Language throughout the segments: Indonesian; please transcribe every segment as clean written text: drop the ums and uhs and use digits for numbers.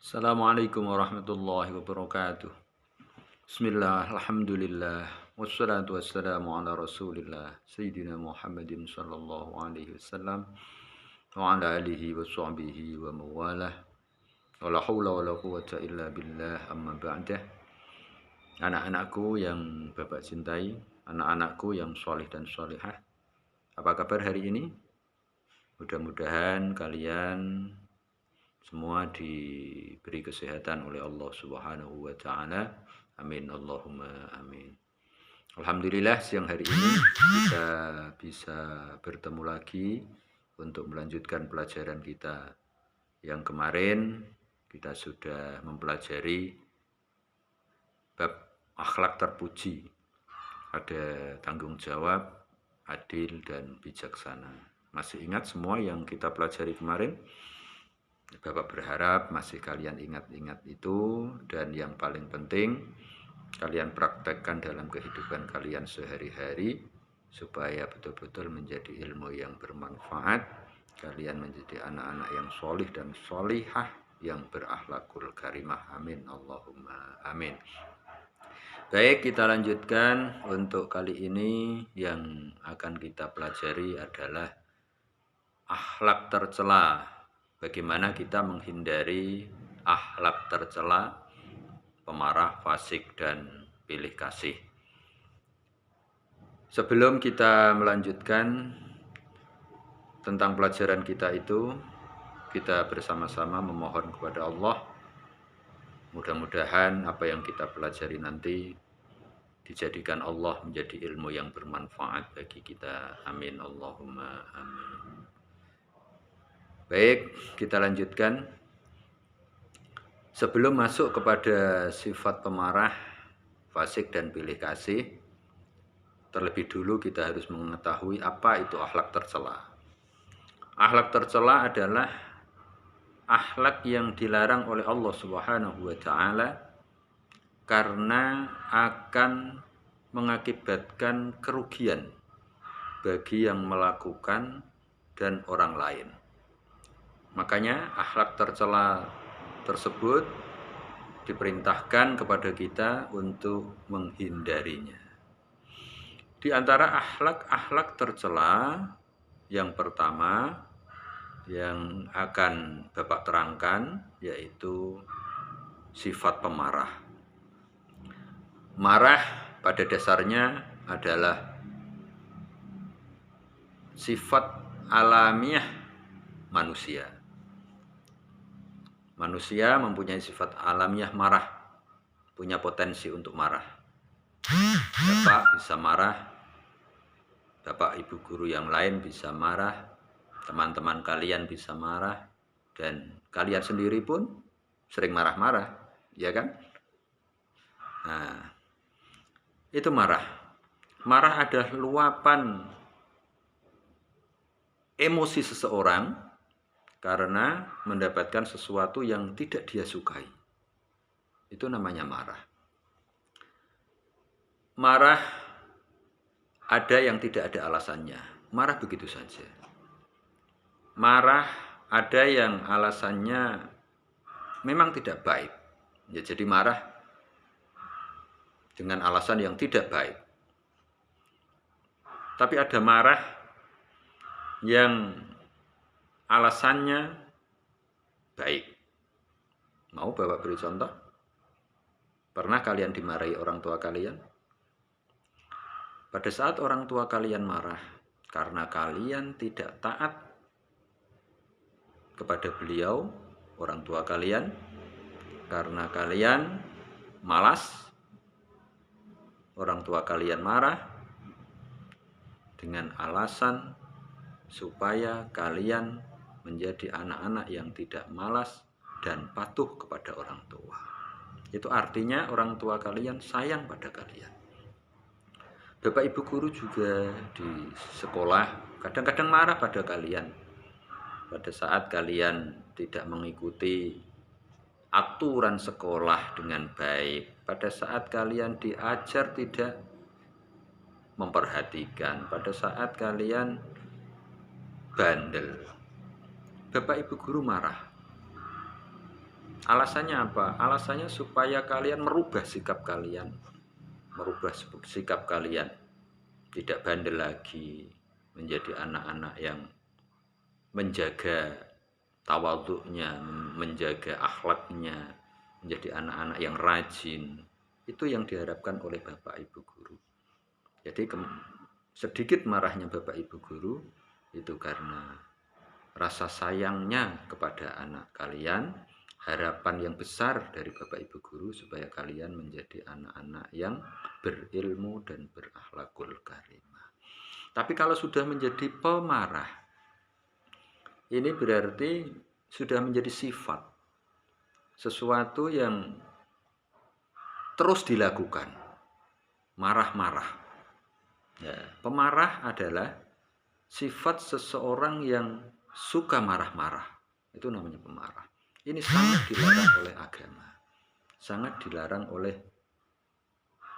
Assalamualaikum warahmatullahi wabarakatuh. Bismillah, alhamdulillah, wassalatu wassalamu ala rasulillah, Sayyidina Muhammadin sallallahu alaihi wasallam, wa ala alihi wa sahbihi wa mawalah, wa la hawla wa la quwwata illa billah, amma ba'dah. Anak-anakku yang Bapak cintai, anak-anakku yang soleh dan solehah, apa kabar hari ini? Mudah-mudahan kalian semua diberi kesehatan oleh Allah Subhanahu wa taala. Amin Allahumma amin. Alhamdulillah siang hari ini kita bisa bertemu lagi untuk melanjutkan pelajaran kita. Yang kemarin kita sudah mempelajari bab akhlak terpuji. Ada tanggung jawab, adil dan bijaksana. Masih ingat semua yang kita pelajari kemarin? Bapak berharap masih kalian ingat-ingat itu, dan yang paling penting kalian praktekkan dalam kehidupan kalian sehari-hari supaya betul-betul menjadi ilmu yang bermanfaat. Kalian menjadi anak-anak yang solih dan solihah yang berakhlakul karimah. Amin Allahumma amin. Baik, kita lanjutkan. Untuk kali ini yang akan kita pelajari adalah akhlak tercela. Bagaimana kita menghindari akhlak tercela, pemarah, fasik, dan pilih kasih. Sebelum kita melanjutkan tentang pelajaran kita itu, kita bersama-sama memohon kepada Allah. Mudah-mudahan apa yang kita pelajari nanti dijadikan Allah menjadi ilmu yang bermanfaat bagi kita. Amin Allahumma amin. Baik, kita lanjutkan. Sebelum masuk kepada sifat pemarah, fasik, dan pilih kasih, terlebih dulu kita harus mengetahui apa itu akhlak tercela. Akhlak tercela adalah akhlak yang dilarang oleh Allah Subhanahu wa taala karena akan mengakibatkan kerugian bagi yang melakukan dan orang lain. Makanya akhlak tercela tersebut diperintahkan kepada kita untuk menghindarinya. Di antara akhlak-akhlak tercela yang pertama yang akan Bapak terangkan yaitu sifat pemarah. Marah pada dasarnya adalah sifat alamiah manusia. Manusia mempunyai sifat alamiah marah, punya potensi untuk marah. Bapak bisa marah, Bapak ibu guru yang lain bisa marah, teman-teman kalian bisa marah, dan kalian sendiri pun sering marah-marah, ya kan? Nah, itu marah. Marah adalah luapan emosi seseorang karena mendapatkan sesuatu yang tidak dia sukai. Itu namanya marah. Marah ada yang tidak ada alasannya. Marah begitu saja. Marah ada yang alasannya memang tidak baik. Ya, jadi marah dengan alasan yang tidak baik. Tapi ada marah yang alasannya baik. Mau Bapak beri contoh? Pernah kalian dimarahi orang tua kalian? Pada saat orang tua kalian marah karena kalian tidak taat kepada beliau, orang tua kalian, karena kalian malas, orang tua kalian marah dengan alasan supaya kalian menjadi anak-anak yang tidak malas dan patuh kepada orang tua. Itu artinya orang tua kalian sayang pada kalian. Bapak ibu guru juga di sekolah kadang-kadang marah pada kalian. Pada saat kalian tidak mengikuti aturan sekolah dengan baik, pada saat kalian diajar tidak memperhatikan, pada saat kalian bandel, Bapak ibu guru marah. Alasannya apa? Alasannya supaya kalian merubah sikap kalian. Merubah sikap kalian. Tidak bandel lagi. Menjadi anak-anak yang menjaga tawaduknya, menjaga akhlaknya, menjadi anak-anak yang rajin. Itu yang diharapkan oleh Bapak Ibu Guru. Jadi sedikit marahnya Bapak Ibu Guru itu karena rasa sayangnya kepada anak kalian, harapan yang besar dari Bapak Ibu Guru supaya kalian menjadi anak-anak yang berilmu dan berakhlakul karimah. Tapi kalau sudah menjadi pemarah, ini berarti sudah menjadi sifat, sesuatu yang terus dilakukan, marah-marah. Ya, pemarah adalah sifat seseorang yang suka marah-marah. Itu namanya pemarah. Ini sangat dilarang oleh agama. Sangat dilarang oleh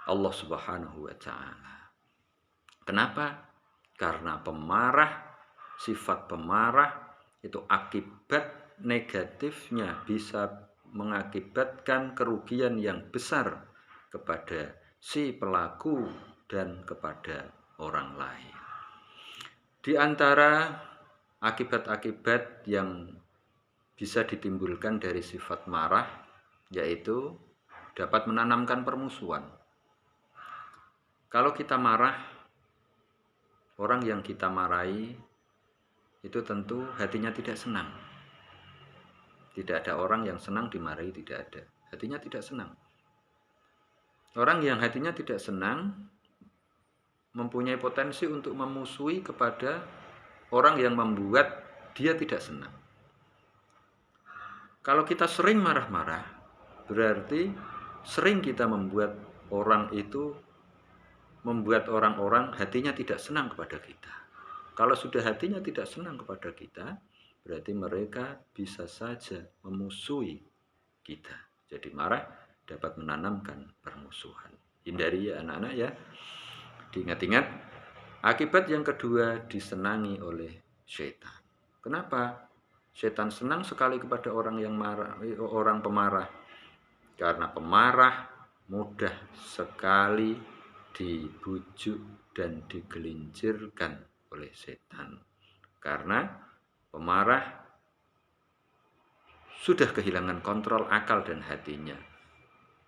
Allah Subhanahu wa taala. Kenapa? Karena sifat pemarah itu akibat negatifnya bisa mengakibatkan kerugian yang besar kepada si pelaku dan kepada orang lain. Di antara akibat-akibat yang bisa ditimbulkan dari sifat marah yaitu dapat menanamkan permusuhan. Kalau kita marah, orang yang kita marahi itu tentu hatinya tidak senang. Tidak ada orang yang senang dimarahi, tidak ada. Hatinya tidak senang. Orang yang hatinya tidak senang mempunyai potensi untuk memusuhi kepada orang yang membuat dia tidak senang. Kalau kita sering marah-marah, berarti sering kita membuat orang-orang hatinya tidak senang kepada kita. Kalau sudah hatinya tidak senang kepada kita, berarti mereka bisa saja memusuhi kita. Jadi marah dapat menanamkan permusuhan. Hindari ya anak-anak ya. Diingat-ingat, akibat yang kedua disenangi oleh syaitan. Kenapa? Syaitan senang sekali kepada orang yang marah, orang pemarah. Karena pemarah mudah sekali dibujuk dan digelincirkan oleh setan. Karena pemarah sudah kehilangan kontrol akal dan hatinya,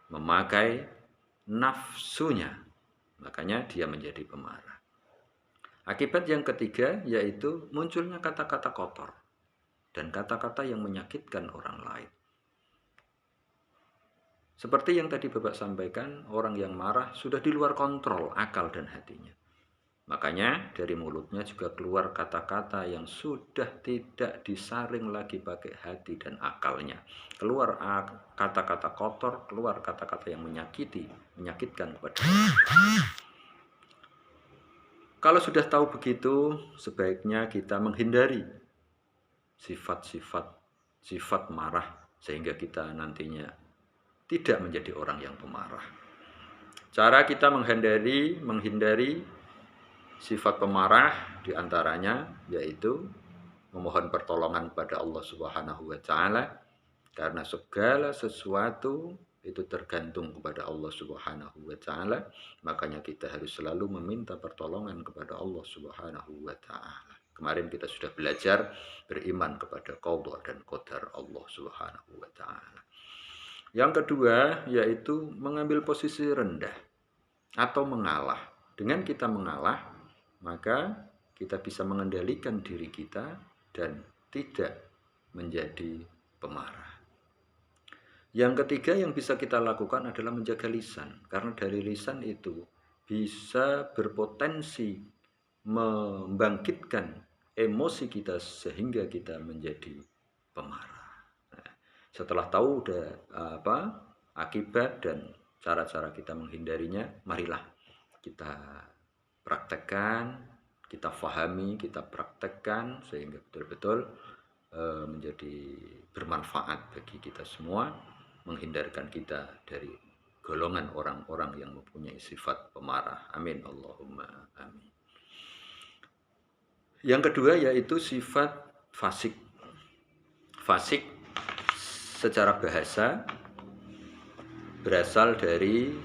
memakai nafsunya, makanya dia menjadi pemarah. Akibat yang ketiga yaitu munculnya kata-kata kotor dan kata-kata yang menyakitkan orang lain. Seperti yang tadi Bapak sampaikan, orang yang marah sudah di luar kontrol akal dan hatinya. Makanya dari mulutnya juga keluar kata-kata yang sudah tidak disaring lagi pakai hati dan akalnya. Keluar kata-kata kotor, keluar kata-kata yang menyakitkan kepada orang. Kalau sudah tahu begitu, sebaiknya kita menghindari sifat marah sehingga kita nantinya tidak menjadi orang yang pemarah. Cara kita menghindari sifat pemarah diantaranya yaitu memohon pertolongan kepada Allah Subhanahu wa taala, karena segala sesuatu itu tergantung kepada Allah Subhanahu wa taala, makanya kita harus selalu meminta pertolongan kepada Allah Subhanahu wa taala. Kemarin kita sudah belajar beriman kepada qada dan qadar Allah Subhanahu wa taala. Yang kedua yaitu mengambil posisi rendah atau mengalah. Dengan kita mengalah, maka kita bisa mengendalikan diri kita dan tidak menjadi pemarah. Yang ketiga yang bisa kita lakukan adalah menjaga lisan, karena dari lisan itu bisa berpotensi membangkitkan emosi kita sehingga kita menjadi pemarah. Nah, setelah tahu akibat dan cara-cara kita menghindarinya, marilah kita praktekkan, kita fahami, kita praktekkan sehingga betul-betul menjadi bermanfaat bagi kita semua, menghindarkan kita dari golongan orang-orang yang mempunyai sifat pemarah. Amin Allahumma amin. Yang kedua yaitu sifat fasik. Fasik secara bahasa berasal dari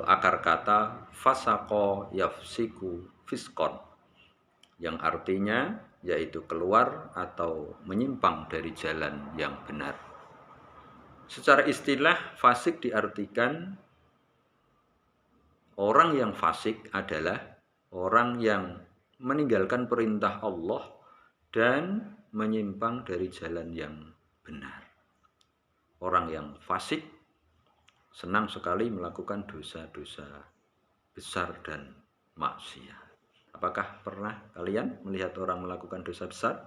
akar kata fasaqo yafsiku fiskon, yang artinya yaitu keluar atau menyimpang dari jalan yang benar. Secara istilah, fasik diartikan orang yang fasik adalah orang yang meninggalkan perintah Allah dan menyimpang dari jalan yang benar. Orang yang fasik senang sekali melakukan dosa-dosa besar dan maksiat. Apakah pernah kalian melihat orang melakukan dosa besar?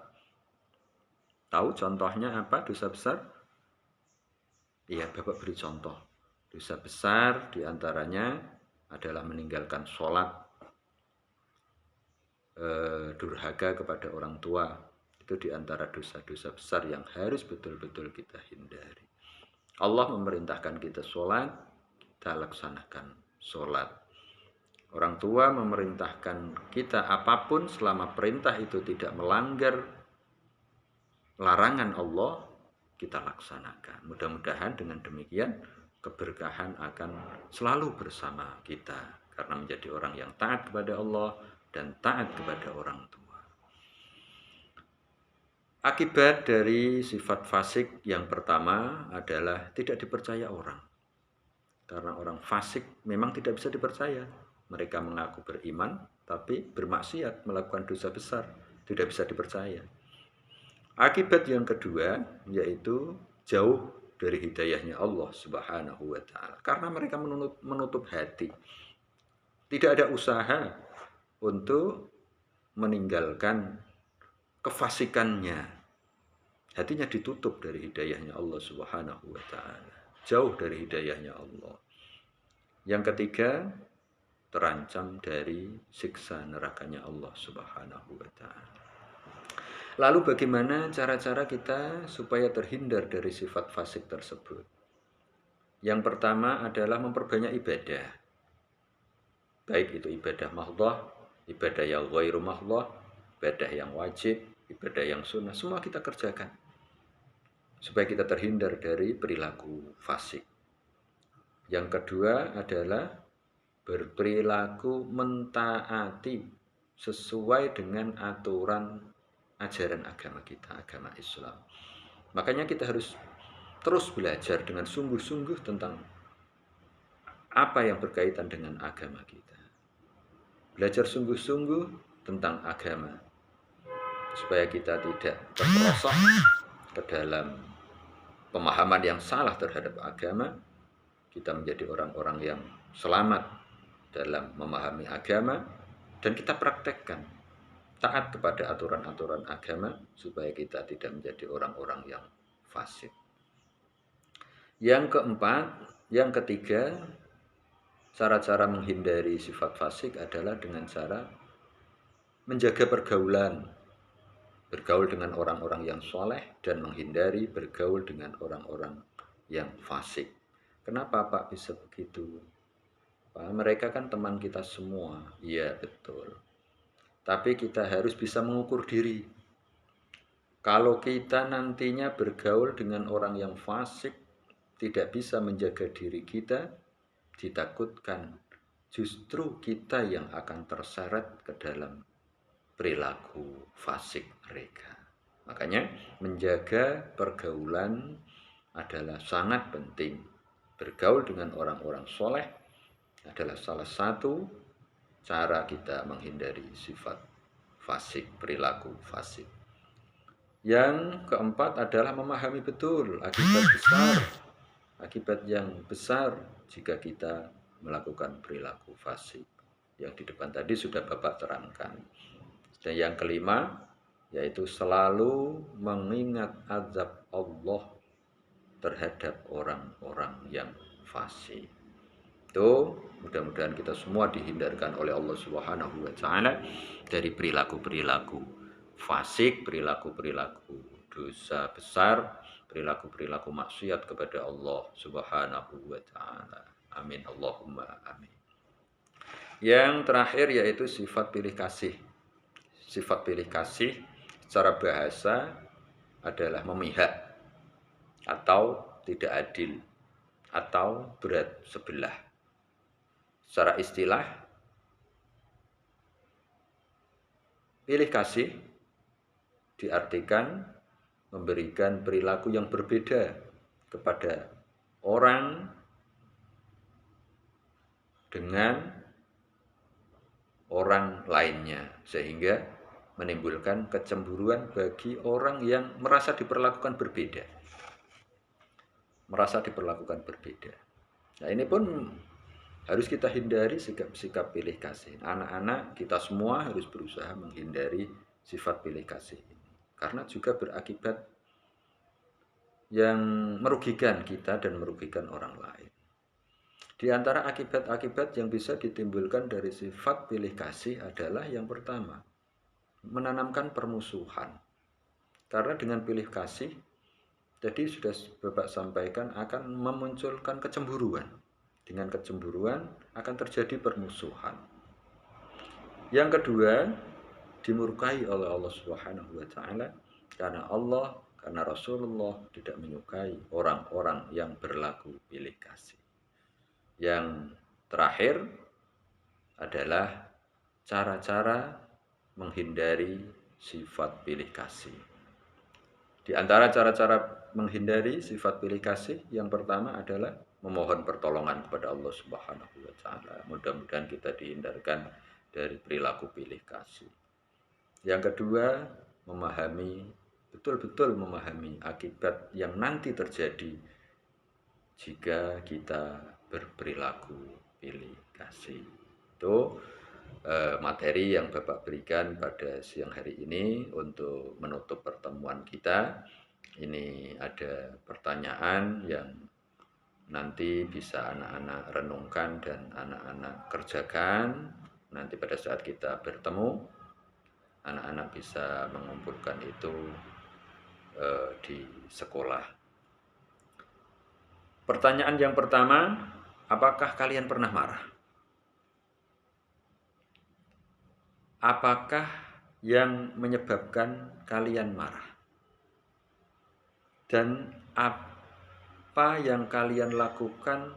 Tahu contohnya apa dosa besar? Iya, Bapak beri contoh. Dosa besar diantaranya adalah meninggalkan sholat, durhaka kepada orang tua. Itu diantara dosa-dosa besar yang harus betul-betul kita hindari. Allah memerintahkan kita sholat, kita laksanakan sholat. Orang tua memerintahkan kita apapun selama perintah itu tidak melanggar larangan Allah, kita laksanakan. Mudah-mudahan dengan demikian keberkahan akan selalu bersama kita karena menjadi orang yang taat kepada Allah dan taat kepada orang tua. Akibat dari sifat fasik yang pertama adalah tidak dipercaya orang. Karena orang fasik memang tidak bisa dipercaya. Mereka mengaku beriman, tapi bermaksiat, melakukan dosa besar, tidak bisa dipercaya. Akibat yang kedua yaitu jauh dari hidayahnya Allah Subhanahu wa ta'ala. Karena mereka menutup hati. Tidak ada usaha untuk meninggalkan kefasikannya. Hatinya ditutup dari hidayahnya Allah Subhanahu wa ta'ala. Jauh dari hidayahnya Allah. Yang ketiga, terancam dari siksa nerakanya Allah Subhanahu wa ta'ala. Lalu bagaimana cara-cara kita supaya terhindar dari sifat fasik tersebut? Yang pertama adalah memperbanyak ibadah. Baik itu ibadah mahdhah, ibadah yang ghairu mahdhah, ibadah yang wajib, ibadah yang sunnah, semua kita kerjakan. Supaya kita terhindar dari perilaku fasik. Yang kedua adalah berperilaku mentaati sesuai dengan aturan ajaran agama kita, agama Islam. Makanya kita harus terus belajar dengan sungguh-sungguh tentang apa yang berkaitan dengan agama kita. Belajar sungguh-sungguh tentang agama supaya kita tidak terperosok ke dalam pemahaman yang salah terhadap agama. Kita menjadi orang-orang yang selamat dalam memahami agama dan kita praktekkan taat kepada aturan-aturan agama supaya kita tidak menjadi orang-orang yang fasik. Yang keempat, yang ketiga, cara-cara menghindari sifat fasik adalah dengan cara menjaga pergaulan, bergaul dengan orang-orang yang soleh dan menghindari bergaul dengan orang-orang yang fasik. Kenapa Pak bisa begitu? Pak, mereka kan teman kita semua. Iya, betul. Tapi kita harus bisa mengukur diri. Kalau kita nantinya bergaul dengan orang yang fasik, tidak bisa menjaga diri kita, ditakutkan justru kita yang akan terseret ke dalam perilaku fasik mereka. Makanya menjaga pergaulan adalah sangat penting. Bergaul dengan orang-orang soleh adalah salah satu cara kita menghindari sifat fasik, perilaku fasik. Yang keempat adalah memahami betul akibat yang besar jika kita melakukan perilaku fasik. Yang di depan tadi sudah Bapak terangkan. Dan yang kelima yaitu selalu mengingat azab Allah terhadap orang-orang yang fasik. Itu mudah-mudahan kita semua dihindarkan oleh Allah Subhanahu wa ta'ala dari perilaku-perilaku fasik, perilaku-perilaku dosa besar, perilaku-perilaku maksiat kepada Allah Subhanahu wa ta'ala. Amin Allahumma amin. Yang terakhir yaitu sifat pilih kasih. Sifat pilih kasih secara bahasa adalah memihak. atau tidak adil atau berat sebelah. Secara istilah, pilih kasih diartikan memberikan perilaku yang berbeda kepada orang dengan orang lainnya, sehingga menimbulkan kecemburuan bagi orang yang merasa diperlakukan berbeda. Nah, ini pun harus kita hindari sikap pilih kasih. Anak-anak kita semua harus berusaha menghindari sifat pilih kasih ini, karena juga berakibat yang merugikan kita dan merugikan orang lain. Di antara akibat-akibat yang bisa ditimbulkan dari sifat pilih kasih adalah yang pertama, menanamkan permusuhan. Karena dengan pilih kasih, jadi sudah Bapak sampaikan, akan memunculkan kecemburuan. Dengan kecemburuan akan terjadi permusuhan. Yang kedua, dimurkai oleh Allah Subhanahu wa taala, karena Rasulullah tidak menyukai orang-orang yang berlaku pilih kasih. Yang terakhir adalah cara-cara menghindari sifat pilih kasih. Di antara cara-cara menghindari sifat pilih kasih, yang pertama adalah memohon pertolongan kepada Allah Subhanahu wa taala. Mudah-mudahan kita dihindarkan dari perilaku pilih kasih. Yang kedua, betul-betul memahami akibat yang nanti terjadi jika kita berperilaku pilih kasih. Itu materi yang Bapak berikan pada siang hari ini untuk menutup pertemuan kita. Ini ada pertanyaan yang nanti bisa anak-anak renungkan dan anak-anak kerjakan. Nanti pada saat kita bertemu, anak-anak bisa mengumpulkan itu di sekolah. Pertanyaan yang pertama, apakah kalian pernah marah? Apakah yang menyebabkan kalian marah? Dan apa yang kalian lakukan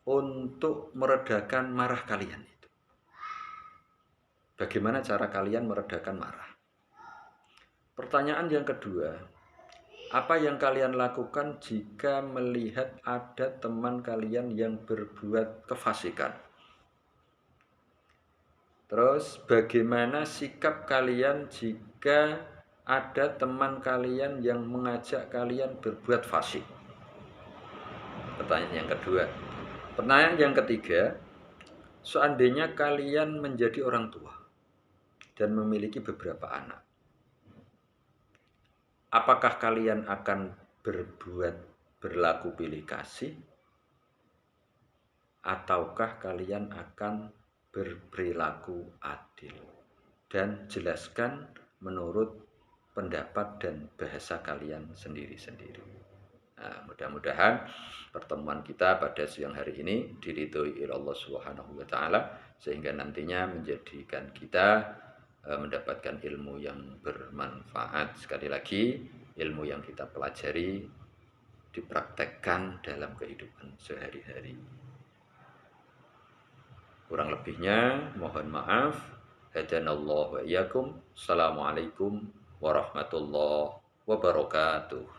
untuk meredakan marah kalian itu? Bagaimana cara kalian meredakan marah? Pertanyaan yang kedua, apa yang kalian lakukan jika melihat ada teman kalian yang berbuat kefasikan? Terus bagaimana sikap kalian jika ada teman kalian yang mengajak kalian berbuat fasik? Pertanyaan yang kedua. Pertanyaan yang ketiga, seandainya kalian menjadi orang tua dan memiliki beberapa anak, apakah kalian akan berlaku pilih kasih, ataukah kalian akan berperilaku adil? Dan jelaskan menurut pendapat dan bahasa kalian sendiri-sendiri. Nah, mudah-mudahan pertemuan kita pada siang hari ini diridhoi oleh Allah Subhanahu wa taala, sehingga nantinya menjadikan kita mendapatkan ilmu yang bermanfaat. Sekali lagi, ilmu yang kita pelajari dipraktekkan dalam kehidupan sehari-hari. Kurang lebihnya mohon maaf. Hadanallahu wa iyyakum. Assalamualaikum warahmatullahi wabarakatuh.